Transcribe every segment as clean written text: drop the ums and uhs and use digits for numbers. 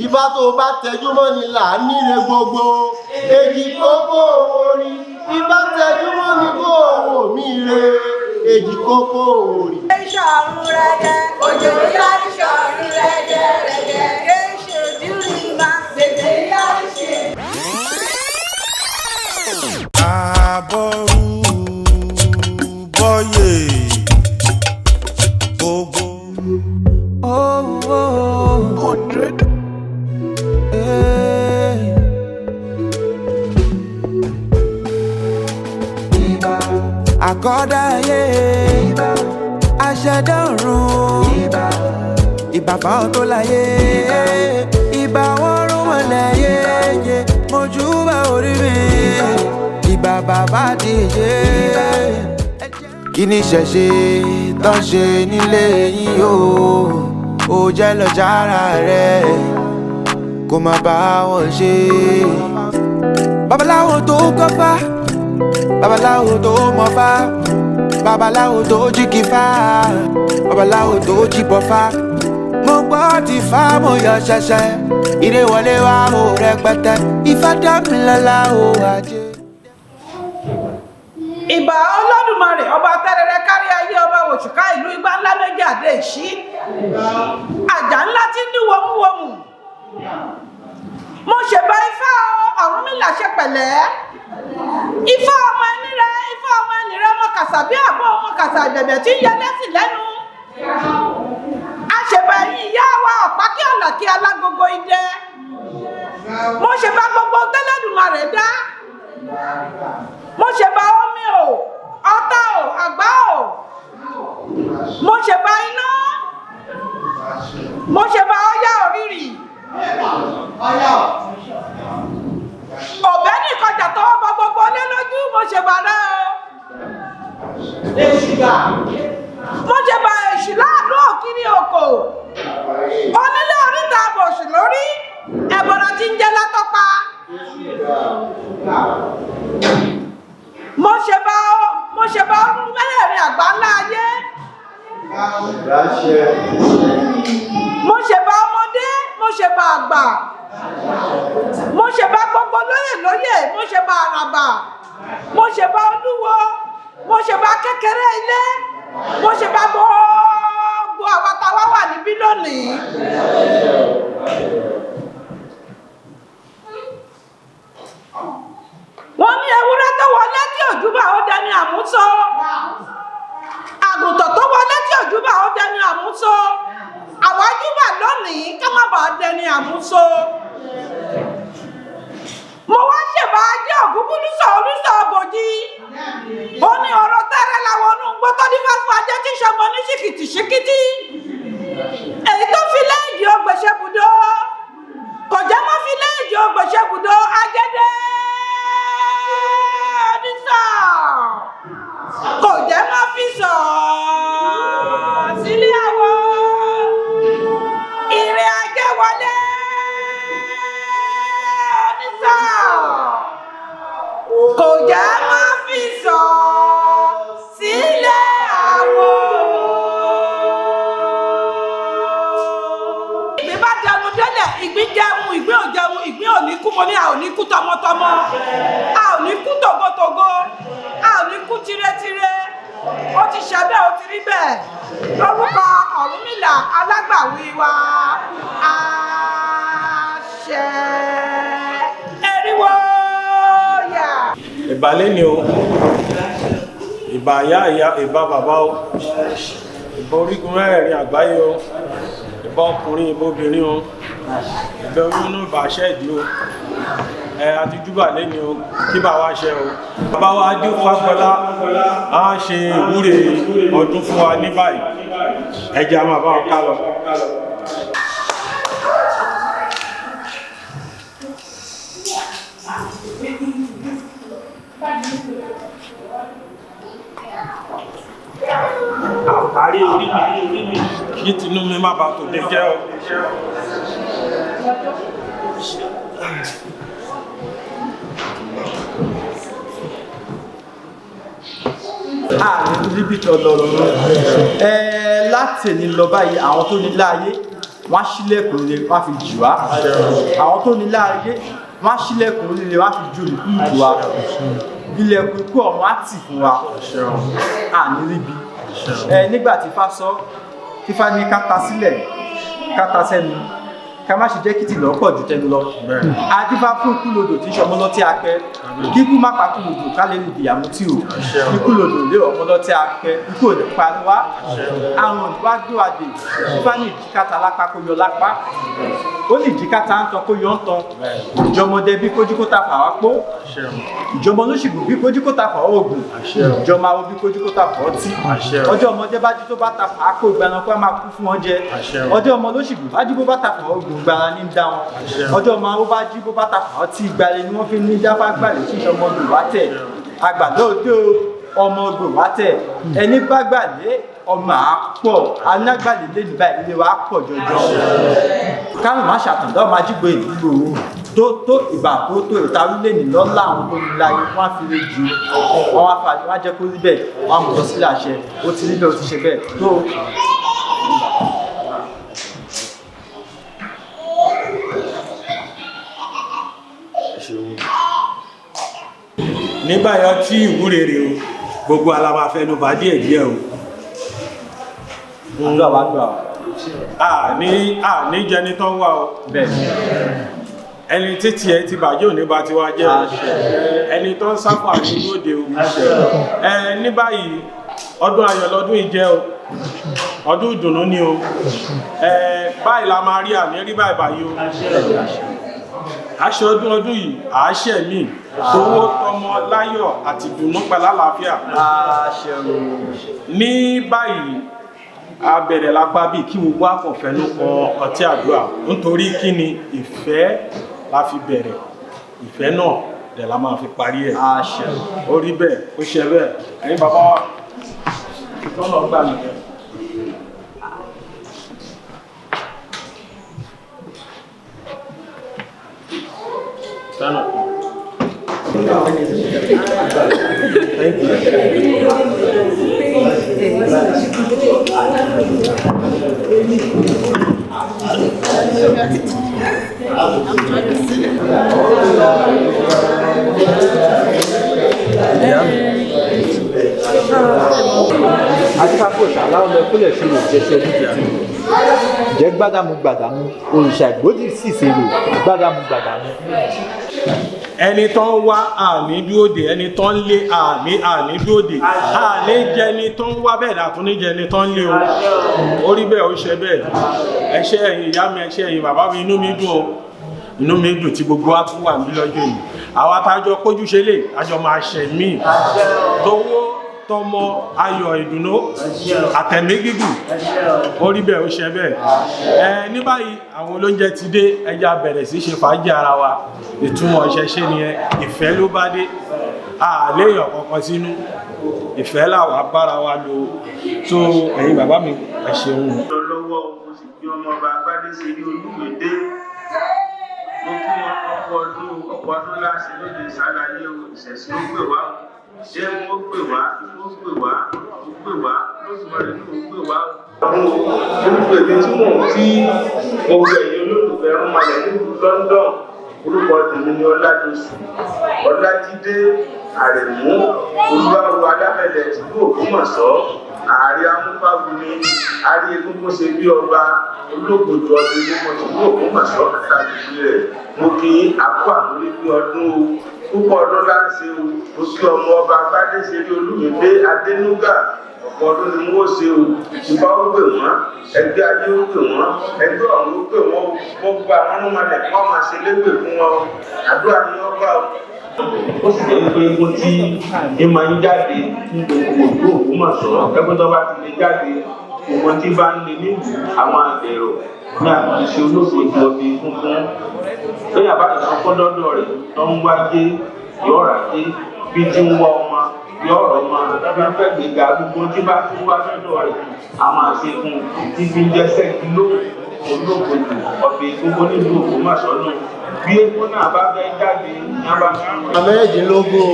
Ifá tó bá tẹjú mọ́ ni là ń níre gbogbo. Èjì kókó orí. Ifá tẹjú mọ́ ni kó owó mi re. Èjì kókó orí. Ìṣọ̀run rẹ̀ jẹ́ òjò ìyá ìṣọ̀run rẹ̀ jẹ́ kéṣe dúró máa gbèdé ìyá ìṣe. Àbọ̀rú bọ́yè gbogbo. 100. Àkọ́dá ayé aṣẹ̀dá ọ̀run ìbà fáwọn tó láyé ìbà wọn rún mọ́lẹ̀ yéye mojúbà orí mi ìbà bàbá díje. Kí ni Ìṣẹ̀ṣe tó ń ṣe nílé yín o ò jẹ́ lọ jára rẹ̀ kó má bá wọn ṣe. Babaláwo tó kọ́fá babaláwo tó mọ̀fá babaláwo tó jí kífá babaláwo tó jí bọ́fá. Mo gbọ́ ti fá mo yọ ṣẹ̀ṣẹ̀ ire wọlé wá o rẹpẹtẹ Ifá dá mi lọ́lá o ajé. Ìbà Olódùmarè ọba tẹ́rẹrẹ kárí ayé ọba òṣùká ìlú Igbá ńlá méjì àdé ìṣí àjà ńlá tí ń dún wọmúwọmù. Mo ṣèbà Ifá Ọ̀rúnmìlà ṣe pẹ̀lẹ́. Ifá ọmọ ẹni rẹ Ifá ọmọ ẹni rẹ ọmọ kàṣà bí àbọ̀ ọmọ kàṣà ìbẹ̀bẹ̀ tí ń yẹ lẹ́sìn lẹ́nu. Àṣèbà ẹ̀yìn ìyá wa ọ̀pá kí ọ̀là kí alágogo idẹ. Mo ṣèbà gbogbo tẹ́lẹ̀dùmarè dá. Mo ṣèbà omi o ọ̀tá o àgbá o. Mo ṣèbà iná. Mo ṣèbà ọ̀yá òrìrì. Ọ̀bẹ nìkan jà tọwọ́ bọ gbogbo lé lójú mo ṣèbà rẹ o. Mo ṣèbà èṣù láàánú òkìrí oko. Onílé oríta àbòsù lórí ẹ̀bọ̀rọ̀ tí ń jẹ́ látọ́pa. Mo ṣèbà ọdún mẹ́rẹ̀ẹ̀rin àgbà ńlá ayé. Mo ṣèbà ọmọdé mo ṣèbà àgbà. Mo ṣèbà gbogbo lóyè lóyè mo ṣèbà àràbà. Mo ṣèbà olúwo mo ṣèbà kékeré ilé. Mo ṣèbà gbogbo àwọn táwa wà níbí lónìí. Wọ́n ní ewúrẹ́ tó wọlé tí òjúbà ó dẹni àmúso. Àgùntàn tó wọlé tí òjúbà ó dẹni àmúso. Àwa júbà lónìí ká má bàa dẹni àmúso. Mo wá ṣèbà ajé ògúngúlùsọ olùsọ bòjì. Ó ní ọ̀rọ̀ tẹ́rẹ̀ làwọn onú gbọ́tọ́ ní fáfún ajé tí ṣọmọ ní ṣìkìtì ṣìkìtì. Èyí tó fi léèjì ògbèṣẹ́ bùdó. Kò jẹ́ mọ́ fi léèjì ògbèṣẹ́ bùdó ajẹ́dẹ́. Kò jẹ́ má fi sọ sílé àwọ̀ ìrìn ajé wọlé nísà. Kò jẹ́ má fi sọ sílé àwọ̀. Ìgbín bá jẹun délẹ̀ ìgbín jẹun ìgbín ò jẹun ìgbín ò ní kú mo ní a ò ní kú tọmọtọmọ a ò ní kú tògótògó a ò ní kú tirẹ́tirẹ́. Ó ti ṣe bẹ́ẹ̀ ó ti rí bẹ́ẹ̀ lórúkọ Ọ̀rúnmìlà alágbàwí wa àṣẹ eriwo yà. Ìbàlẹ̀ ni o ìbà ìyá ìbà bàbá o ìbà orígun mẹ́rẹ̀ẹ̀rin àgbáyé o ìbà ọkùnrin ìbà obìnrin o ìbà oyún ìbà àṣẹ́ẹ̀dì o àti júbà lẹ́ni o kí bà wá ṣe o. Bàbá wa dí Fágbọ́lá á ṣe ìwúre ọdún fún wa ní báyìí ẹjẹ́ a máa bá wọn ká lọ. Àparí orí mi kí tinú mi má bàa tòde jẹ́ o. Níbi tí ọlọ́rọ̀ láti ní lọ báyìí àwọn tó nílá ayé wọ́n á ṣílẹ̀kùn ilé wọ́n á fi jù wá àwọn tó ní láàyè wọ́n á ṣílẹ̀kùn ilé wọ́n á fi ju ìlú jù wá ilẹ̀kùn ikú ọ̀run á tì fún wa àní ríbi nígbà tí Ifá sọ Ifá ní ká ta sílẹ̀ ká ta sẹ́nu ká má ṣe jẹ́ kí tìlọ́ pọ̀ ju tẹnu lọ adífá fún ikúlodò tí ń ṣe ọmọlọ́tí akẹ́ kíkú má pa kúlodò ká lè rí ìyàmú tí o ikúlodò lé ọmọlọ́tí akẹ́ ikú ò lè parí wá àrùn òdìwá gbé wa dé Ifá ní ìjìkáta lápá kó yọ lápá ó ní ìjìkáta ń tan kó yọ ń tan ìjọmọdé bí kójú kó ta fà wá pó ìjọmọ olóṣìgbò bí kójú kó ta fà ó ògùn ìjọmọ awo bí kójú kó ta fà ó tí ọjọ́ ọmọdé bá jí tó bá ta fà á kó ìgbàna kó máa kú fún wọn jẹ ọjọ́ ọmọ olóṣìgbò bá jí bó bá ta fà ó ògùn gbara ní dá wọn ọjọ́ ọmọ awo bá jí bó bá ta fà ó tí ìgbàlẹ̀ ni wọ́n fi ní dáfá gbàlẹ̀ tí ọmọ ògbò wá tẹ̀ àgbàdo òde ọmọ ògbò wá tẹ̀ ẹni bá gbàlẹ̀ ọmọ àpọ̀ anágbàlẹ̀ lé nígbà ilé wa pọ̀ jọjọ káwọn má ṣàtàndá ọmọ ajígbò ìdúgbò tó ìgbà tó ìtarú lè ní lọ́lá àwọn tó ní láyé wọ́n á fi lè ju wọ́n wá fà wọ́n á jẹ́ kó rí bẹ́ẹ̀ wọ́n á mú lọ sílẹ̀ àṣẹ ó ti rí bẹ́ẹ̀ ó ti ṣe bẹ́ẹ̀ tó. nígbàyọ tí ìwúre rè o gbogbo alamafẹnu bá díẹ̀ o àdúrà wá gbà ní jẹni tó ń wá o ẹni títí ẹ ti bàjẹ́ òní bá ti wá jẹ́ ẹni tó ń sáfà ní lóde o ní báyìí ọdún ayọ̀ lọ́dún ìjẹ́ o ọdún ìdùnnú ni o báyìí la máa rí àmì rí báyìí o aṣọ ọdún yìí àáṣẹ mi tówó tọmọ láyọ̀ àti ìdùnnú pẹ̀lú àlàáfíà ní báyìí a bẹ̀rẹ̀ lápá bí kí gbogbo àkànfẹ́ ló kọ ọtí àdúrà nítorí kí ni ìfẹ́ la fi bẹ̀rẹ̀ ìfẹ́ náà dẹ̀ la máa fi parí ẹ̀ ó rí bẹ́ẹ̀ ó ṣe bẹ́ẹ̀ ẹ̀yin bàbá wa ìtọ́nà gbà mí adífáfò ṣàláwọ lẹkúlẹ ṣòro jẹsẹ lùdìtì jẹ gbádàmú gbàdàmú òrìṣà ìgbòdì sì ṣe lò gbádàmú gbàdàmú. ẹni tó ń wá àní dúró dè ẹni tó ń lé àní dúró dè àní jẹni tó ń wá bẹ́ẹ̀ dàtún ní jẹni tó ń lé o orí bẹ́ẹ̀ ó ṣe bẹ́ẹ̀ ẹṣẹ́ ẹ̀yin ìyá mi ẹṣẹ́ ẹ̀yin bàbá mi inú mi dùn o inú mi dùn tí gbogbo wa tún wà ní lọ́jọ́ yìí àwọn atájọ kójú ṣe lè àjọ máa ṣẹ̀ mí tówó tọmọ ayọ̀ ìdùnnú àtẹ̀mí gígùn orí bẹ́ẹ̀ ó ṣe bẹ́ẹ̀ ní báyìí àwọn olóúnjẹ ti dé ẹja bẹ̀rẹ̀ sí ṣe fàájì ara wa ìtumọ̀ Ìṣẹ̀ṣe nìyẹn ìfẹ́ ló bá dé àléèyàn kankan sínú ìfẹ́ làwọn abára wa lò tó ẹ̀yin bàbá mi ẹ ṣeun. lọ́wọ́ mo sì gbé ọmọ ọba agbádé sí ní Olúgbèdé mo kí wọn ọ̀pọ̀ ọdún láti lóde ìsàlàyé Ìṣẹ̀ṣe ló pè wá ṣé wọ́n pè wá lóṣùmọ̀rẹ́ ní òun pè wá. àwọn Olúgbèdé tí mò ń tí gbogbo ẹ̀yin olólùfẹ́ ń malẹ̀ nílùú London orúkọ tèmi ni Ọládọ̀sù Ọlájídé Àrẹ̀mú olúwawo alámẹ̀lẹ̀ tìlú Ògbómọ̀ṣọ́ ààrẹ amúfáwuni àrí egúngún ṣe bí ọba olóògbòdò ọdún egúngún tìlú Ògbómọ̀ṣọ́ àtàlùfí rẹ̀ mo kí akó àmúrí bí ọdún púpọ̀ ọdún láǹṣe o mo kí ọmọ ọba agbádé ṣe rí Olúmídé Adénúgà ọ̀pọ̀ ọdún ni wọ́n ṣe o ìbá ó pè wọ́n ẹgbẹ́ ayé ó pè wọ́n ẹgbẹ́ ọ̀run ó pè wọ́n gbogbo àwọn ọmọdé kí wọ́n máa ṣe légbè fún wọn àdúrà ní ọgbà o. ó sì jẹ́ pé mo ti máa ń jáde ní gbogbo òlú Ògbómọ̀ṣọ́ ẹgbẹ́ tó bá ti lè jáde gbogbo tí bá ń lè nílùú àwọn àgbẹ̀rọ ní àtúnṣe olóògbé ọbẹ̀ funfun lẹ́yìn àbájọ kọ́dọ́dọ̀ rẹ̀ tó ń wáyé yọ̀ọ̀rà dé bí tí ń wá ọmọ yọ̀ọ̀rọ̀ ọmọ bí fẹ́ gbéga gbogbo tí bá tún wá lọ́dọ̀ rẹ̀ a máa ṣe fún tí fi ń jẹ́sẹ̀ kìló olóògbé ọbẹ̀ gbogbo nílùú Ògbómọ̀ṣọ́ náà bí epo náà bá fẹ́ jáde ní abájọ. Mẹ́rìndínlógún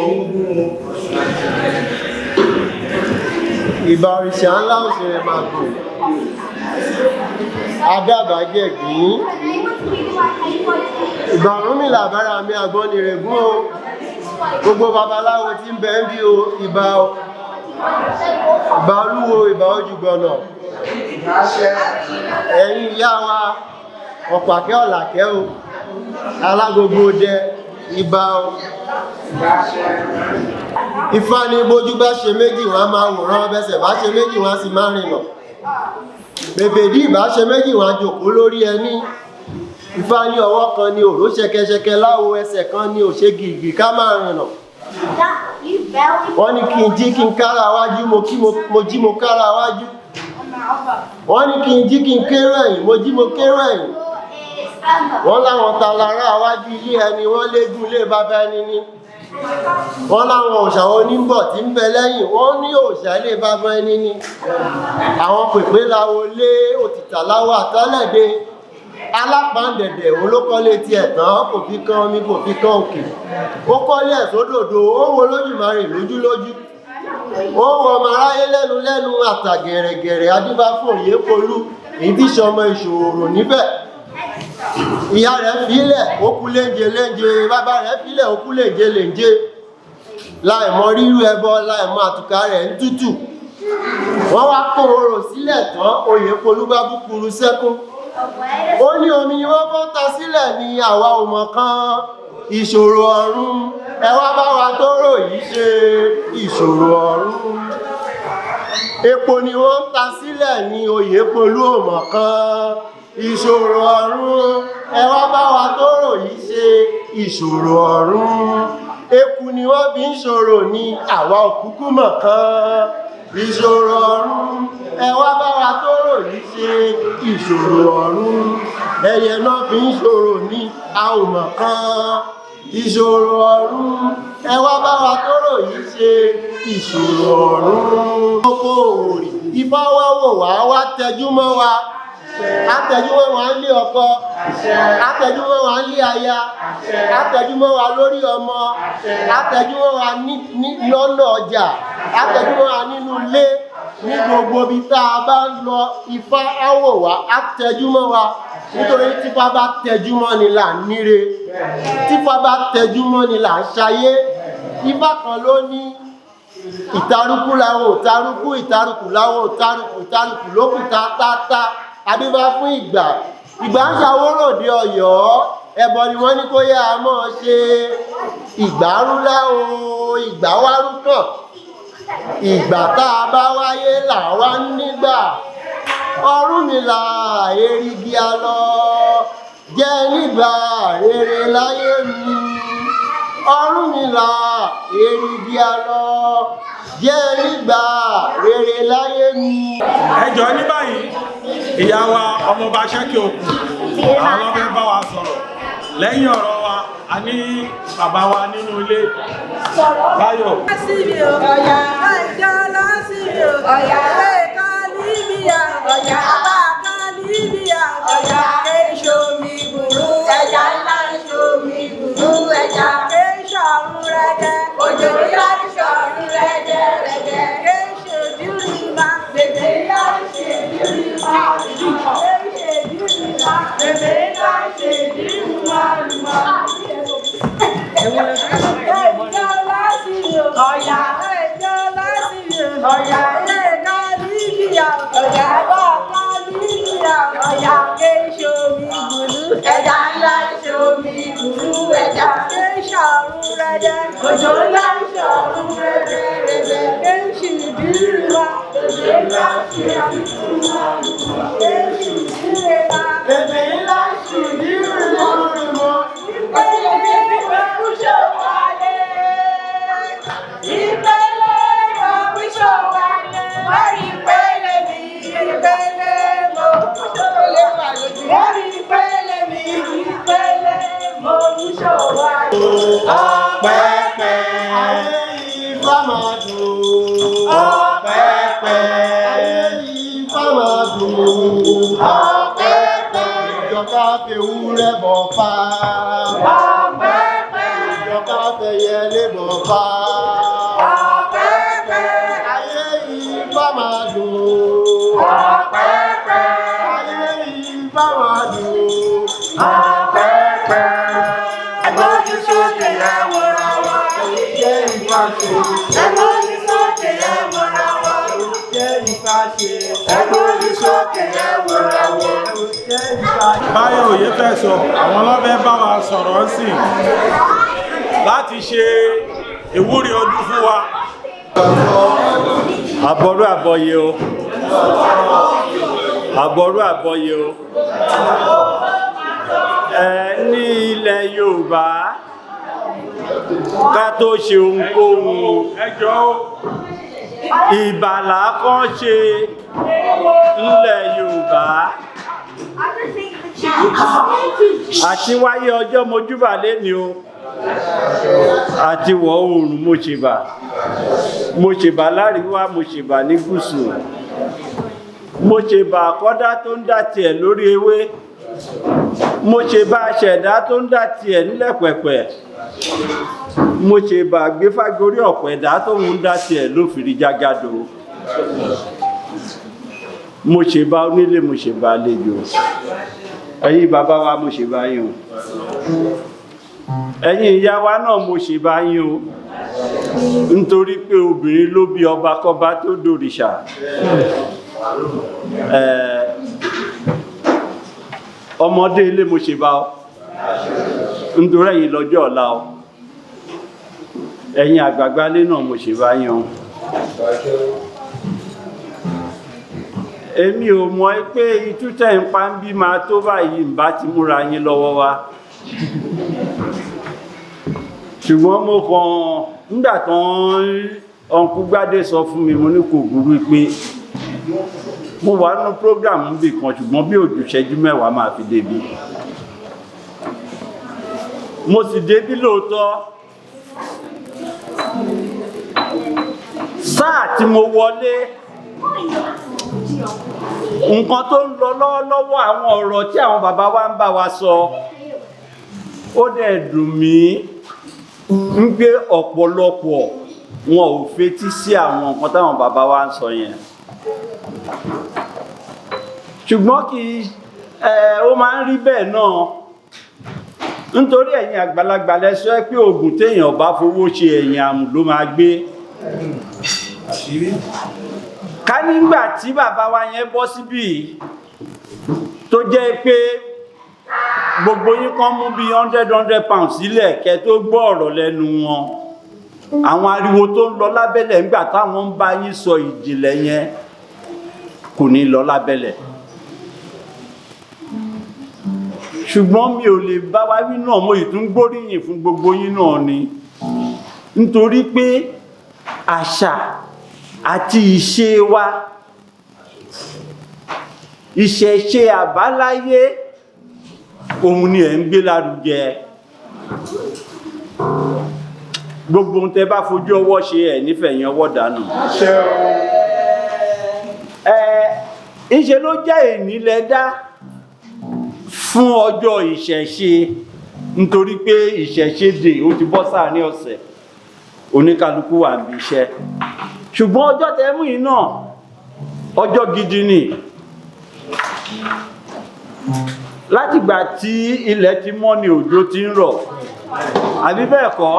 ìbà òrìṣà ńlá òṣèré máa gùn. adábàájẹ̀gbín ìbà Ọ̀rúnmìlà bára mi àgbọn ni règún o gbogbo babaláwo tí ń bẹ ń bí o ìbà Olúwo ìbà Ojúgbọ̀nà ẹ̀yin ìyá wa ọ̀pàkẹ́ ọ̀làkẹ́ o alágogo dẹ ìbà o Ifá ní bójú bá ṣe méjì wọ́n máa wòrán bẹ́sẹ̀ bá ṣe méjì wọ́n sì máa rìnà bèbèdí ìbá ṣe méjì wọ́n jòkó lórí ẹní Ifá ní ọwọ́ kan ní òró ṣẹkẹṣẹkẹ láwo ẹsẹ̀ kan ní òṣè gìrìgì ká máa rìnà wọ́n ní kí n jí kí n kára wájú mo jí mo kára wájú wọ́n ní kí n jí kí n kérò ẹ̀yìn mo jí mo kérò ẹ̀yìn wọ́n láwọn talára wájú ilé ẹni wọ́n légún lé bàbá ẹni ní wọ́n láwọn òòṣà onímbọ̀ tí ń bẹ lẹ́yìn wọ́n ní òòṣà ilé bàbá ẹni ní àwọn pèpè láwo lé òtìtà láwọ àtọ́lẹ̀dẹ alápàndẹ̀dẹ̀ olókọ́lé ti ẹ̀tàn kò fi kan omi kò fi kan òkè ó kọ́lé ẹ̀sódòdó ó wo lójúmọ́rè lójúlójú ó wọ ọmọ aráyé lẹ́nu àtàgẹ̀rẹ̀gẹ̀rẹ̀ adíbáfòye polú èyí tí sọmọ ìṣòro níbẹ̀ ìyá rẹ̀ fílẹ̀ ó kú léńje bàbá rẹ̀ fílẹ̀ ó kú léńje láìmọ rírú ẹbọ láìmọ àtùkà rẹ̀ ń tútù wọ́n wá kó orò sílẹ̀ tán oyè polú bá búkúrú sẹ́kún ó ní omi ni wọ́n kọ́ ta sílẹ̀ ní àwa ò mọ̀ kan ìṣòro ọ̀run ẹ wá bá wa tó rò yìí ṣe ìṣòro ọ̀run epo ni wọ́n ta sílẹ̀ ní oyè polú ò mọ̀ kan ìṣòro ọ̀run ẹ wá bá wa tó rò yìí ṣe ìṣòro ọ̀run eku ni wọ́n fi ń ṣòro ní àwa òkúkú mọ̀ kan ìṣòro ọ̀run ẹ wá bá wa tó rò yìí ṣe ìṣòro ọ̀run ẹyẹ náà fi ń ṣòro ní àwòmọ̀ kan ìṣòro ọ̀run ẹ wá bá wa tó rò yìí ṣe ìṣòro ọ̀run kókó òrì Ifá wá wò wá tẹjú mọ́ wa atẹjúmọ́ wa ń lé ọkọ atẹjúmọ́ wa ń lé aya atẹjúmọ́ wa lórí ọmọ atẹjúmọ́ wa lọ́nà ọjà atẹjúmọ́ wa nínú ilé ní gbogbo ibi tá a bá ń lọ Ifá á wò wá atẹjúmọ́ wa nítorí tífá bá tẹjúmọ́ ni là ń níre tífá bá tẹjúmọ́ ni là ń ṣayé Ifá kan ló ní ìtarùkù láwọn ìtarùkù láwọn ìtarùkù lókù tá adébá fún ìgbà ń ṣàwóròdé Ọ̀yọ́ ẹbọ ni wọ́n ní kó yá a mọ́ ṣe ìgbárúlá o ìgbáwárú kàn ìgbà tá a bá wáyé làwa nígbà Ọ̀rúnmìlà erigi alọ jẹ́ nígbà rere láyé mi Ọ̀rúnmìlà erigi alọ jẹ́ nígbà rere láyé mi. Ẹjọ́ ní báyìí ìyá wa ọmọọba Ṣẹ́kì Òkun àwọn ọmọ bá wa sọ̀rọ̀ lẹ́yìn ọ̀rọ̀ wa a ní bàbá wa nínú ilé Báyọ̀. Ọ̀yà ẹjọ́ lọ́sibí ọ̀yà ẹ̀ka líbíà ọ̀yà àbáká líbíà ọ̀yà èṣomi burú ẹja ńlá èṣomi burú ẹja èṣọ̀run rẹ̀dẹ̀ òjò ńlá èṣọ̀run rẹ̀dẹ̀ èṣèdúrìmá bèbè ńlá èṣèdúrìmá èṣèdúrìmá bèbè ńlá èṣèdúrìmá lùmọ́. Ọ̀yà ẹjọ́ lásìrì ọ̀yà ẹ̀ka líbíà ọ̀yà bàbá líbíà ọ̀yà kéṣomi gbùlú ẹja ńlá ṣomi gbùlú ẹja kéṣọ̀run rẹ̀dẹ̀ òjò ńlá ṣọ̀run rẹ̀dẹ̀ rẹ̀dẹ̀ kéṣì dúró bèbè ńlá ṣùdúró kéṣì dúró bèbè ńlá ṣùdúró rúmọ. Ọ̀pẹ̀pẹ̀ ayé Ifá máa dùn. Ọ̀pẹ̀pẹ̀ ayé Ifá máa dùn. Ọ̀pẹ̀pẹ̀ ìjọba fewúrẹ́ bọ̀ fá. Ọ̀pẹ̀pẹ̀ ìjọba fẹyẹlé bọ̀ fá. Ọ̀pẹ̀pẹ̀ ayé Ifá máa dùn. Ọ̀pẹ̀pẹ̀ ayé Iṣẹṣe. Ẹgbẹ́ orí sókè ẹ wọra wọ. Jẹ́ Iṣẹṣe. Ẹgbẹ́ orí sókè ẹ wọra wọ. Jẹ́ Iṣẹṣe. Báyọ̀ òye fẹ́ sọ àwọn ọlọ́fẹ́ bá wa sọ̀rọ̀ sí láti ṣe ìwúrí ọdún fún wa. Àbọ̀rú àbọ̀yè o. Àbọ̀rú àbọ̀yè o. Ní ilẹ̀ Yorùbá ká tó ṣe ohunkóhun ìbàlá kan ṣe nílẹ̀ Yorùbá àti wáyé ọjọ́ mojúbà lẹ́ni o àti wọ̀ oòrùn mo ṣèbà láríwá mo ṣèbà ní gúúsù mo ṣèbà àkọ́dá tó ń dá tiẹ̀ lórí ewé mo ṣèbà aṣẹ̀dá tó ń dá tiẹ̀ nílẹ̀ pẹ̀pẹ̀ mo ṣèbà gbéfágorí ọ̀pẹ̀dá tó ń dá tiẹ̀ lófìrí jágádò mo ṣèbà onílé mo ṣèbà àlejò ẹ̀yin bàbá wa mo ṣèbà yín o ẹ̀yin ìyá wa náà mo ṣèbà yín o nítorí pé obìnrin ló bí ọba kọba tó dòrìṣà ọmọdé ilé mo ṣèbà o nítorí ẹ̀yin lọ́jọ́ ọ̀la o ẹ̀yin àgbààgbà ilé náà mo ṣèbà yín o èmi ò mọ̀ pé ìtútẹ̀ ń pa ń bí máa tó báyìí ń bá ti múra yín lọ́wọ́ wá ṣùgbọ́n mo kàn nígbà tán ọ̀nkú Gbádé sọ fún mi mo ní kò burú pé mo wà nínú program níbì kan ṣùgbọ́n bí òjò ṣẹ́jú mẹ́wàá máa fi débi mo sì débí lóòótọ́ sáà tí mo wọlé nǹkan tó ń lọ lọ́wọ́lọ́wọ́ àwọn ọ̀rọ̀ tí àwọn bàbá wa ń bá wa sọ ó dẹ̀ dùn mí ń gbé ọ̀pọ̀lọpọ̀ wọn ò fetí sí àwọn nǹkan táwọn bàbá wa ń sọ yẹn ṣùgbọ́n kì í ó máa ń rí bẹ́ẹ̀ náà nítorí ẹ̀yin àgbàlagbà lẹ sọ pé oògùn téèyàn bá fowó ṣe ẹ̀yìn àmù ló máa gbé ká nígbà tí bàbá wa yẹn bọ́ síbí tó jẹ́ pé gbogbo yín kan mú bí 100 pounds sílẹ̀ kẹ́ tó gbọ́ ọ̀rọ̀ lẹ́nu wọn àwọn ariwo tó ń lọ lábẹ́lẹ̀ nígbà táwọn ń bá yín sọ ìjìnlẹ̀ yẹn kò ní lọ lábẹ́lẹ̀ ṣùgbọ́n mi ò lè bá wa wí náà mo ìtún gbóríyìn fún gbogbo yín náà ni nítorí pé àṣà àti ìṣe wa ìṣẹ̀ṣe àbáláyé òun ni ẹ̀ ń gbé lárugẹ gbogbo ohun tẹ́ bá fojú ọwọ́ ṣe ẹ̀ nífẹ̀ẹ́ yẹn ọwọ́ dànù ìṣe ló jẹ́ ìnílẹ̀ dá fún ọjọ́ ìṣẹ̀ṣe nítorí pé ìṣẹ̀ṣe dè ó ti bọ́ sáàrin ọ̀sẹ̀ oníkálukú wà níbi iṣẹ́ ṣùgbọ́n ọjọ́ tẹ́mú yìí náà ọjọ́ gidi ni látìgbà tí ilẹ̀ ti mọ́ ni òjò ti ń rọ̀ àbí bẹ́ẹ̀ kọ́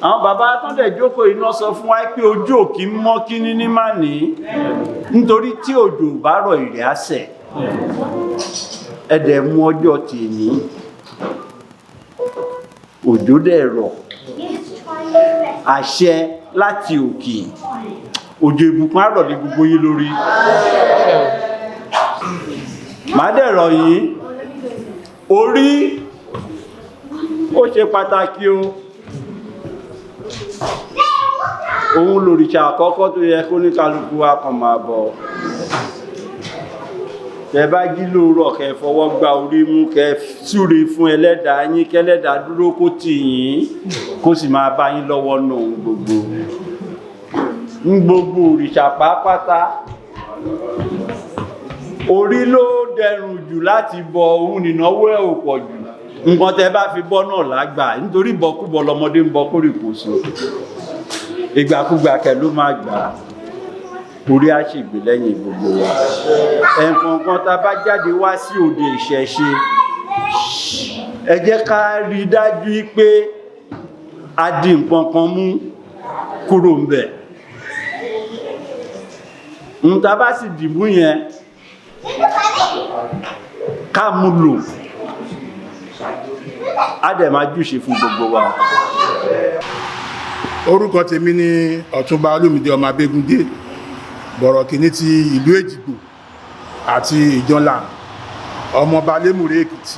àwọn bàbá tọ́ndẹ̀ jókòó iná sọ fún wa pé ojú òkì mọ́ kí ní má ní nítorí tí òjò bá rọ̀ ìrẹ̀ àṣẹ ẹ̀dẹ̀ mú ọjọ́ tì ní òjò dẹ̀ rọ̀ àṣẹ láti òkè òjò ìbùkún àrọ̀ ní gbogbo yín lórí máa dẹ̀rọ̀ yìí orí ó ṣe pàtàkì o òun lòrìṣà àkọ́kọ́ tó yẹ kó ní kálukú wa kàn máa bọ̀ tẹ bá jí lóòrọ̀ kẹ fọwọ́ gba orí mú kẹ súre fún ẹlẹ́dàá yín kẹlẹ́dàá dúró kó tì yín kó sì máa bá yín lọ́wọ́ náà gbogbo òrìṣà pàápàá orí ló dẹrùn jù láti bọ òun nìnáwó ẹ̀ ò pọ̀ jù nǹkan tẹ bá fi bọ́ náà lágbà nítorí bọ́kúbọ̀ lọmọdé ń bọ kórìkòsò ìgbàkúgbà kẹ ló máa gbà orí àṣègbè lẹ́yìn gbogbo wa ẹ̀ǹkọ̀ọ̀kan tá bá jáde wá sí òde ìṣẹ̀ṣe ẹ jẹ́ ká rí dájú pé a di nǹkan kan mú kúrò ń bẹ̀. Nta bá sì dìbò yẹn ká mú lò á dẹ̀ máa júṣe fún gbogbo wa. Orúkọ tèmi ni Ọ̀túnba Olúmídé ọmọ Abégúndé, bọ̀rọ̀ kìíní ti ìlú Èjìgbò àti Ìjọ̀nlá, ọmọọba Lémùrè Èkìtì.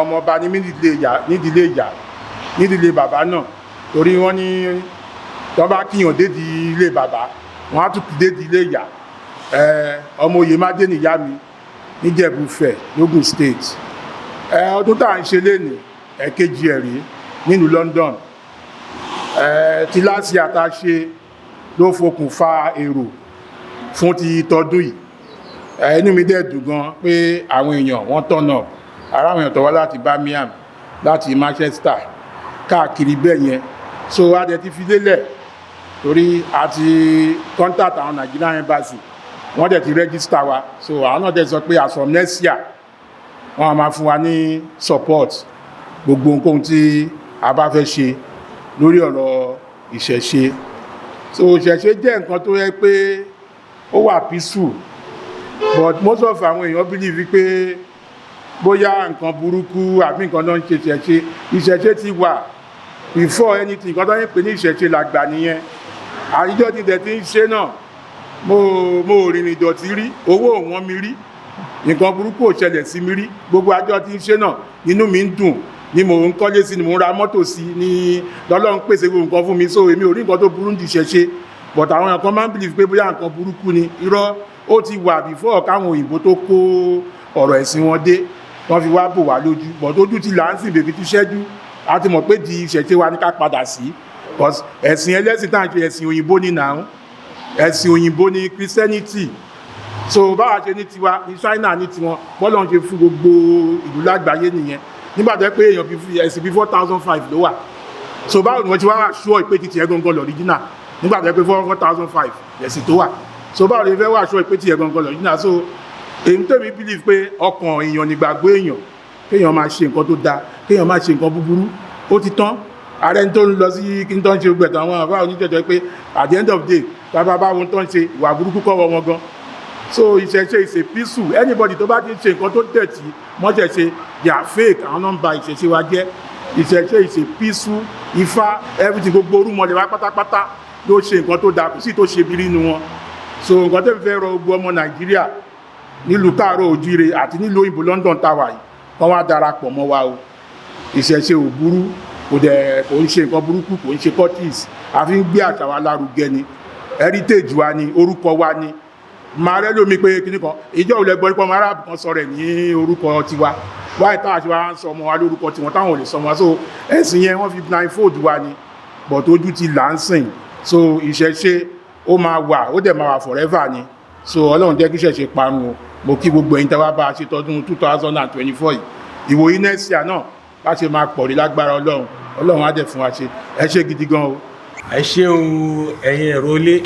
Ọmọọba ní nídìílé ìyá nídìílé bàbá náà, torí wọ́n ní tọ́ bá kíyàn dédi ilé bàbá wọ́n á tún dédi ilé ìyá. Ọmọ Oyèmádé nìyá mi níjẹ̀bú-Fẹ̀ l'Ógùn State. Ọdún tá à ń ṣe lénìí ẹ̀kejì ẹ̀rí nínú London. Ti láti àtàṣe ló fokùnfà èrò fún ti tọdún yìí. Inú mi dẹ̀ dùn gan pé àwọn èèyàn wọ́n tọ̀nà ara àwọn èèyàn tó wá láti Birmingham, láti Manchester, káàkiri bẹ́ẹ̀ yẹn. So a dẹ̀ ti fi lélẹ̀ torí a ti contact àwọn Nigerian Embassy, wọ́n dẹ̀ ti register wa. So àwọn náà dẹ̀ sọ pé as from next year wọ́n á máa fún wa ní support gbogbo nǹkan tí a bá fẹ́ ṣe lórí ọ̀rọ̀ ìṣẹ̀ṣe. So ìṣẹ̀ṣe jẹ́ nǹkan tó yẹ pé ó wà peaceful, but most of àwọn èèyàn believe pé bóyá nǹkan burúkú àbí nǹkan náà ń ṣe ìṣẹ̀ṣe ti wà before anything. Nǹkan tó ń pè ní ìṣẹ̀ṣe làgbà nìyẹn. Àyíjọ́ ti dẹ̀ ti ń ṣe náà, mo rìn ìdọ̀tí rí, owó òwọ́n mi rí, nǹkan burúkú ò ṣẹlẹ̀ sí mi rí. Gbogbo àjọ ti ń ṣe náà nínú mi ń dùn, ni mò ń kọ́lé sí, ni mò ń ra mọ́tò sí, ni lọ́lọ́run pèsè gbogbo nǹkan fún mi. So èmi ò rí nǹkan tó burú ní ìṣẹ̀ṣe, but àwọn èèyàn kan máa ń believe pé bóyá nǹkan burúkú ni. Irọ́, ó ti wà before káwọn òyìnbó tó kó ọ̀rọ̀ ẹ̀sìn wọn dé, wọ́n fi wá bò wá lójú, but ojú ti là ń sìn bèbí ti ṣẹ́jú. A ti mọ̀ pé di ìṣẹ̀ṣe wa ní ká padà sí, because ẹ̀sìn ẹlẹ́sìn tá à ń ṣe ẹ̀sìn òyìnbó ni now, ẹ̀sìn òyìnbó ni Christianity. So báwa ṣe ní tiwa ní China ní tiwọn, bọ́lọ̀ ń ṣe fún gbogbo ìlú lágbàáyé nìyẹn. Nígbà tó yẹ pé èèyàn ẹ̀sìn bí 4,500 ló wà. So báwo ni wọ́n ti wá ṣọ́ ìpè títí ẹ̀ gangan l'original nígbà tó yẹ pé 4,500 ẹ̀sìn tó wà. So báwo ni fẹ́ wá ṣọ́ ìpè títí ẹ̀ gangan l'original. So èmi tèmi believe pé ọkàn èèyàn nígbàgbọ́ èèyàn, kéèyàn máa ṣe nǹkan tó dáa, kéèyàn máa ṣe nǹkan búburú, ó ti tán. Ààrẹ tó ń lọ sí kí n tó ń ṣe gbẹ̀tọ̀ àwọn àbá oníjẹ̀jọ́ pé at the end of the day bàbá bá wọn tó ń ṣe ìwà burúkú kọ́ wọn gan. So ìṣẹ̀ṣe is a peaceful. Anybody tó bá ti ń ṣe nǹkan tó dẹ̀tí mọ́ṣẹ̀ṣe, they are fake, àwọn náà ń ba ìṣẹ̀ṣe wa jẹ́. Ìṣẹ̀ṣe is a peaceful. Ifá everything, gbogbo orúmọlẹ̀ wa pátápátá ló ṣe nǹkan tó dáa, kò sí tó ṣe bírí inú wọn. So nǹkan tó fẹ́ rọ gbogbo ọmọ Nàìjíríà nílùú káàárọ̀ oòjíire àti nílùú òyìnbó London táwa yìí, wọ́n wá darapọ̀ mọ́ wa o. Ìṣẹ̀ṣe ò burú, kò ń ṣe nǹkan burúkú, kò ń ṣe cultists. A fi ń gbé àṣà wa lárugẹ ni, heritage wa ni, orúkọ wa ni. Máa rẹ́ lómi pé kíní kan ìjọ ò lè gbọ́ nípa ọmọ aráàbù kan sọ rẹ̀ ní orúkọ tiwa, wáyé táwa ṣe wá ń sọ ọmọ wa lórúkọ tiwọn táwọn ò lè sọ wọn. So ẹ̀sìn yẹn wọ́n fi blindfold wa ni, but ojú ti là ń sìn. So ìṣẹ̀ṣe ó máa wà, ó dẹ̀ máa wà forever ni. So Ọlọ́run jẹ́ kí ìṣẹ̀ṣe parun o. Mo kí gbogbo ẹ̀yin tẹ́wàá bá a ṣe tọdún 2024 yìí. Ìwòyí next year náà bá ṣe máa pọ̀ rí lágbára Ọlọ́run. Ọlọ́run á dẹ̀ fún wa ṣe. Ẹ ṣé gidi gan o. Ẹ ṣé o ẹ̀yin èrò ilé,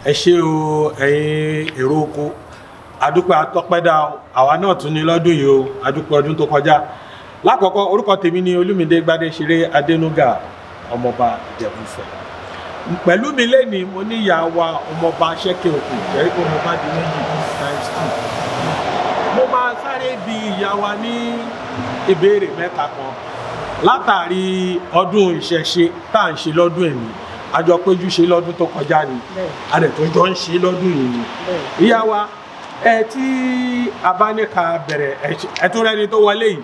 ẹ ṣé o ẹ̀yin èrò oko. Adúpẹ́ atọ́pẹ́dá àwa náà tún ní lọ́dún yìí o, adúpẹ́ ọdún tó kọjá. Lákọ̀ọ́kọ́ orúkọ tèmi ni Olúmídé Gbádéṣeré Adénúgà, ọmọọba Ìjẹ̀bú-Fẹ̀. Pẹ̀lú mi lénìí mo ní ìyá wa ọmọọba Ṣẹ́kẹ̀ Òkú, jẹ́rí pé ọmọọba di méjì times 2. Mo máa sáré bi ìyá wa ní ìbéèrè mẹ́ta kan látàrí ọdún ìṣẹ̀ṣe tá à ń ṣe lọ́dún ẹ̀mí. Àjọ péjú ṣe lọ́dún tó kọjá ni, a dẹ̀ tó jọ ń ṣe lọ́dún yìí ni. Ìyá wa tí a bá ní ká bẹ̀rẹ̀ ẹ̀tún rẹni tó wọlé yìí,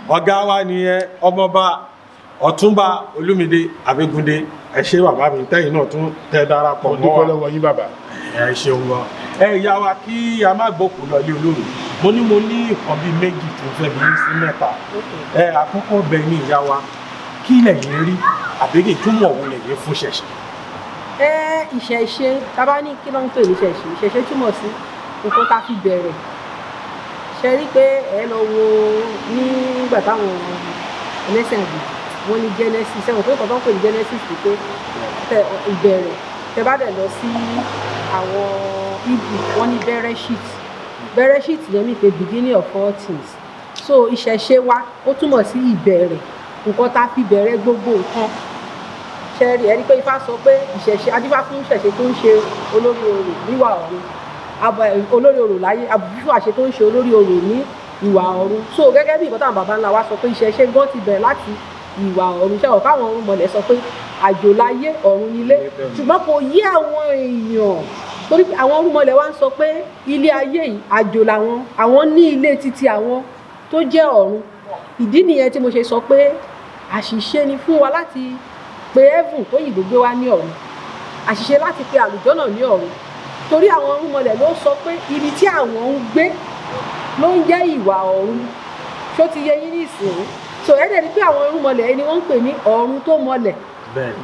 ọ̀gá wa ni ọmọọba Ọ̀túnba Olúmídé Abégúndé. Ẹ ṣé bàbá mi tẹ́yìn náà tún tẹ́ darapọ̀ mọ́ wa. Dúpẹ́ lọ́wọ́ yín bàbá. Ẹ ṣeun gan. Ìyá wa kí a má gbókù lọ ilé olóòrùn, mo ní nǹkan bíi méjì tó fẹ́ bí sí mẹ́ta. Àkọ́kọ́ bẹ ní ìyá wa, kí lẹ̀yin rí àbẹ́gẹ̀ túmọ̀ wo lẹ̀yin fún ṣẹ̀ṣe? Ìṣẹ̀ṣe, tá bá ní kí ló ń pè ní ìṣẹ̀ṣe? Ìṣẹ̀ṣe túmọ̀ sí nǹkan tá fi bẹ̀rẹ̀. Ṣe rí pé ẹ lọ wo nígbà táwọn ẹlẹ́sìn àgbẹ̀ wọ́n ní Genesis, ẹ̀wọ̀n pé kọ̀ọ̀kan pè ní Genesis pé ìbẹ̀rẹ̀. Tẹ bá dẹ̀ lọ sí àwọn Hebrew wọ́n ní Bereshit. Bereshit yẹn mi pé beginning of all things. So ìṣẹ̀ṣe wa ó túmọ̀ sí ìbẹ̀rẹ̀, nǹkan tá fi bẹ̀rẹ̀ gbogbo nǹkan. ṣẹ́rí ẹni pé Ifá sọ pé ìṣẹ̀ṣe adífá fún ìṣẹ̀ṣe tó ń ṣe olórí orò níwà ọ̀run olórí orò láyé abùfífún àṣẹ tó ń ṣe olórí orò ní ìwà ọ̀run so gẹ́gẹ́ bí ìkọ́tà bàbá ńlá wa sọ pé ìṣẹ̀ṣe gan ti bẹ̀rẹ̀ láti ìwà ọ̀run ṣẹ́wọ̀n káwọn ọ̀run mọ̀lẹ́ sọ pé àjò láyé ọ̀run nílé ṣùgbọ́n kò yí àwọn èèyàn torí àwọn ọ̀run mọ̀lẹ́ wa ń sọ pé ilé ayé yìí àjò làwọn àwọn ní ilé títí àwọn tó jẹ́ ọ̀run ìdí nìyẹn tí mo ṣe sọ pé àṣìṣe ni fún wa láti pe heaven tó yìnbó gbé wá ní ọ̀run àṣìṣe láti pe àlùjọ́nà ní ọ̀run torí àwọn ọ̀rúnmọlẹ̀ ló sọ pé ibi tí àwọn ń gbé ló ń jẹ́ ìwà ọ̀run ṣó ti yẹ yín ní ìsìn so ẹ̀dẹ̀ ni pé àwọn ọ̀rúnmọlẹ̀ ẹni wọ́n ń pè ní ọ̀run tó mọlẹ̀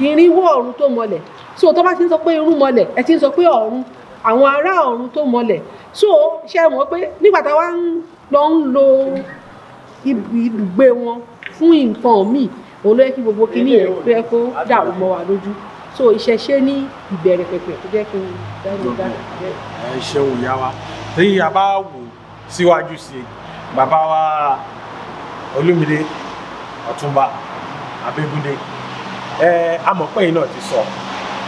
irinwó ọ̀run tó mọlẹ̀ so tó bá ti ń sọ pé irúnmọlẹ̀ ẹ ti ń sọ pé ọ̀run àwọn ará ọ̀run tó mọlẹ̀ so ṣe mọ̀ pé nígbà táwa lọ ń lo ibùgbé wọn fún nǹkan míì òun ló yẹ kí gbogbo kinní yẹn tó yẹ kó dàrú mọ́ wa lójú so ìṣẹ̀ṣe ní ìbẹ̀rẹ̀ pẹ̀pẹ̀ tó jẹ́ kí n dáhùn dáhùn. ẹ ṣeun ìyá wa tí a bá wò síwájú sí bàbá wa Olúmídé Ọ̀túnba Abégúndé amọ̀pẹ́yìn náà ti sọ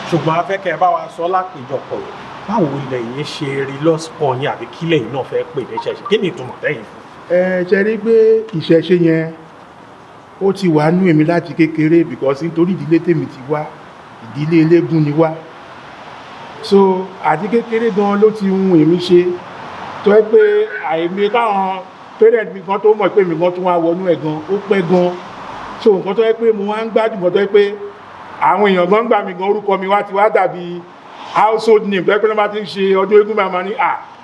ṣùgbọ́n a fẹ́ kẹ́ ẹ bá wa sọ lápèjọpọ̀ báwo lẹ́yìn ṣe rí lọ́sùpọ̀ yín àbí kí lẹ́yìn náà fẹ́ pè ní ìṣẹ̀ṣe kí ni ìtumọ̀ tẹ́yìn fún. ṣe rí pé ìṣẹ̀ṣe yẹn ó ti wà nú èmi láti kékeré because nítorí ìdílé tèmi ti wá ìdílé eléégún ni wá so àti kékeré gan ló ti hun èmi ṣe tó ẹ pé àìmé káwọn parent mi gan tó mọ̀ pé mi gan tó wá wọnú ẹ̀ gan ó pẹ́ gan so nǹkan tó ẹ pé mo wá ń gbádùn kan tó ẹ pé àwọn èèyàn gan gbà mí gan orúkọ mi wá ti wá dàbí household name tó ẹ pé ló bá ti ń ṣe ọdún eégún máa ní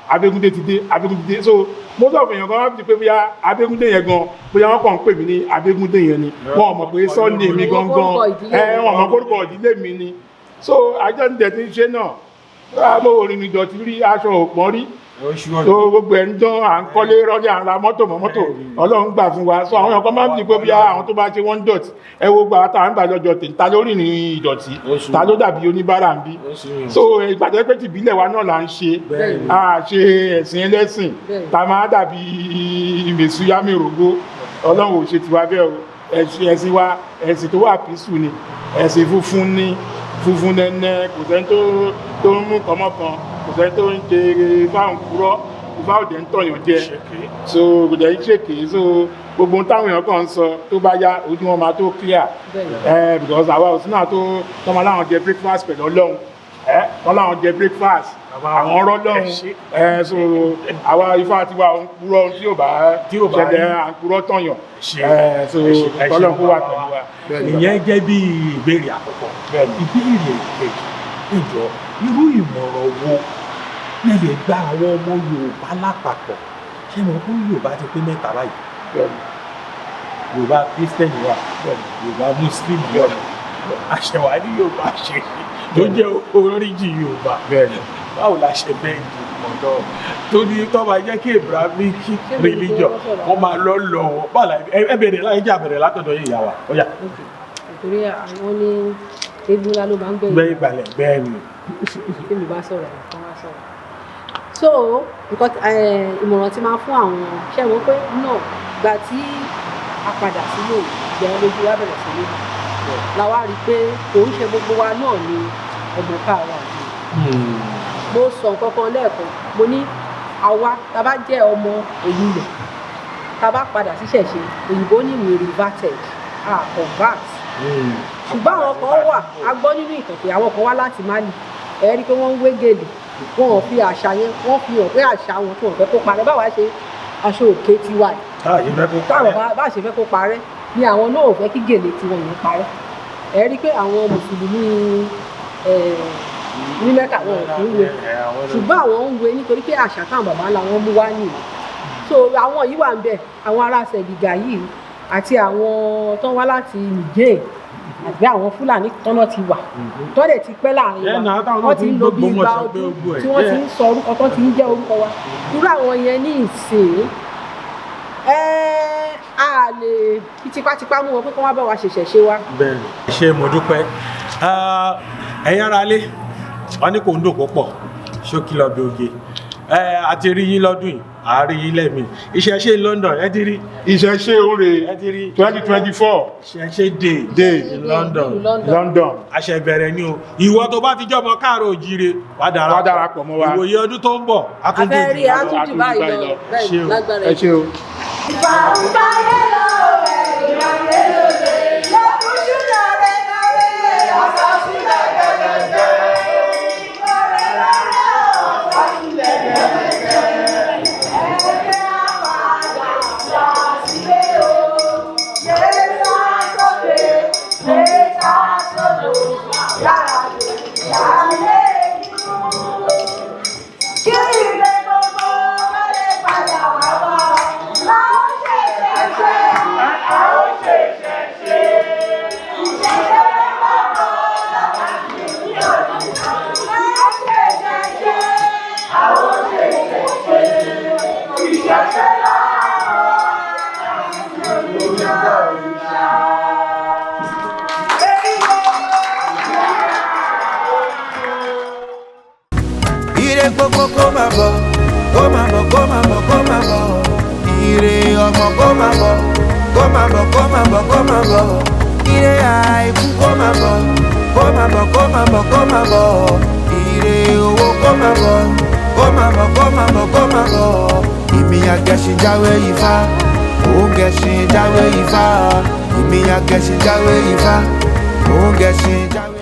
Abégúndé ti dé Abégúndé ti dé so most of èèyàn kan wá fi pé bóyá Abégúndé yẹn gan bóyá wọn kàn ń pè mí ní Abégúndé yẹn ni wọn mọ̀ pé Sunday mi gangan wọn mọ̀ kórúkọ ìdílé mi ni so àjọ ní tẹ̀tí ṣe náà mo orin ìdọ̀tí rí aṣọ òpọ́n rí so gbogbo ẹ̀ ń dán à ń kọ́lé rọ́lé à ń ra mọ́tò mọ́ mọ́tò Ọlọ́run gbà fún wa so àwọn èèyàn kan máa ń fi pé bóyá àwọn tó bá ṣe wọ́n ń dọ̀tí ẹ wo gbà tá à ń gbà lọ́jọ́ tèmi ta ló rìn ní ìdọ̀tí ta ló dàbí oníbàárà ń bí so ìgbàdàn pé tìbílẹ̀ wa náà là ń ṣe à ṣe ẹ̀sìn ẹlẹ́sìn ta máa dàbí ìmẹ̀sùyámẹ̀rògbó Ọlọ́run ò ṣe tiwa bẹ́ẹ̀ o ẹ̀sìn wa ẹ̀sìn tó wà písù ni ẹ̀sìn funfun ni funfun nẹ́nẹ́ kò sẹ́ni tó ń mú kọ́mọ́kan kò sẹ́ni tó ń ṣe fáwọn kúrọ́ fáwọn ń tọ̀yàn jẹ so kò dẹ̀ ń ṣèké so gbogbo táwọn èèyàn kan ń sọ tó bá yá ojú wọn máa tó clear because àwa ò sí náà tó tọ́mọ láwọn jẹ breakfast pẹ̀lú Ọlọ́run wọ́n láwọn jẹ breakfast àwọn ọ̀rọ̀ lọ́hùn so àwa Ifá tiwa ń kúrọ́ tí ò bá ṣẹlẹ̀ à ń kúrọ́ tọ̀yàn so Ọlọ́run kó wà pẹ̀lú wa. ìyẹn jẹ́ bí ìbéèrè àkọ́kọ́ ìbéèrè ìkejì ìjọ irú ìmọ̀ràn wo lè gba àwọn ọmọ Yorùbá lápapọ̀ ṣé mo kún Yorùbá ti pé mẹ́ta báyìí Yorùbá Christian wà Yorùbá Muslim wà àṣẹwà ní Yorùbá ṣe tó jẹ́ oríjì Yorùbá báwo la ṣe bẹ́ẹ̀ di ọ̀dọ́ tó ní tó máa jẹ́ kí Abrahamic religion wọ́n máa lọ wọ́n báwo ẹ bẹ̀rẹ̀ láyé jẹ́ àbẹ̀rẹ̀ látọ̀dọ̀ yìí ìyá wa ó yá. nítorí àwọn ní eégún ńlá ló máa ń gbẹ̀yìn ìgbàlẹ̀ bẹ́ẹ̀ ni. tí mi bá sọ̀rọ̀ nǹkan wá sọ̀rọ̀ so nǹkan ìmọ̀ràn tí máa fún àwọn ṣé wọ́n pé náà gbà tí a padà sílé ìgbẹ́ lójú wa bẹ̀rẹ̀ sí níbi làwa rí i pé kò ń ṣe gbogbo wa náà ni ọmọ káàárọ̀ àti mo sọ nǹkan kan lẹ́ẹ̀kan mo ní àwa tá a bá jẹ́ ọmọ òyìnbó tá a bá padà sí Ìṣẹ̀ṣe òyìnbó ní we reverted convert ṣùgbọ́n àwọn kan wà a gbọ́ nínú ìtàn pé àwọn kan wá láti Mali ẹ rí i pé wọ́n ń wé gèlè wọn ò fi àṣà yẹn wọ́n fi hàn pé àṣà wọn tí wọ́n fẹ́ kó parẹ́ báwa ṣe aṣọ òkè tiwa táwọn bá ṣe fẹ́ kó parẹ́ ni àwọn náà ò fẹ́ kí gèlè tiwọn yẹn parẹ́ ẹ rí i pé àwọn mùsùlùmí ní Mẹ́kà wọn ò ń wé ṣùgbọ́n àwọn ń wé nítorí pé àṣà táwọn bàbá ńlá wọn mú wá nìyí so àwọn yìí wà ń bẹ àwọn ará Sẹ̀dìgà yìí àti àwọn tó wá láti Nìjẹ̀ àgbẹ̀ àwọn Fúlàní tọ́nà ti wà tọ́lẹ̀ ti pẹ́ láàrin wa wọ́n ti ń lo bí ìgbà ọdún tí wọ́n ti ń sọ orúkọ tó ti ń jẹ́ orúkọ wa irú àwọn yẹn ní ìsìn a lè fi tipátipá mú wọn pé kí wọ́n bá wa ṣẹ̀ṣẹ̀ wa. bẹ́ẹ̀ ṣe mo dúpẹ́ ẹ̀yin ará ilé wọn ní kò ń dùn púpọ̀ ṣókí lọ bí oge àti rí yín lọ́dún yìí àárí ilẹ̀ mi Ìṣẹ̀ṣe London ẹ ti rí Ìṣẹ̀ṣe òre ẹ ti rí 2024 Ìṣẹ̀ṣe day in London London. àṣẹbẹ̀rẹ̀ ni o ìwọ tó bá ti jọmọ káàrọ̀ òjíire wá darapọ̀ mọ́ wa. ìwòye ọdún tó ń bọ̀ abẹ́rí àtúntì báyìí lọ bẹ́ẹ̀ lágbára ẹ ṣé o. Ire gbogbo kó máa bọ̀, kó máa bọ̀, kó máa bọ̀, kó máa bọ̀. Ire ọmọ kó máa bọ̀, kó máa bọ̀, kó máa bọ̀, kó máa bọ̀. Ire àìkú kó máa bọ̀, kó máa bọ̀, kó máa bọ̀, kó máa bọ̀. Ire owó kó máa bọ̀, kó máa bọ̀, kó máa bọ̀, kó máa bọ̀. Ìmìyàn gẹ̀ṣin jáwé Ifá, òun gẹ̀ṣin jáwé Ifá. Ìmìyàn gẹ̀ṣin jáwé Ifá, òun gẹ̀ṣin jáwé.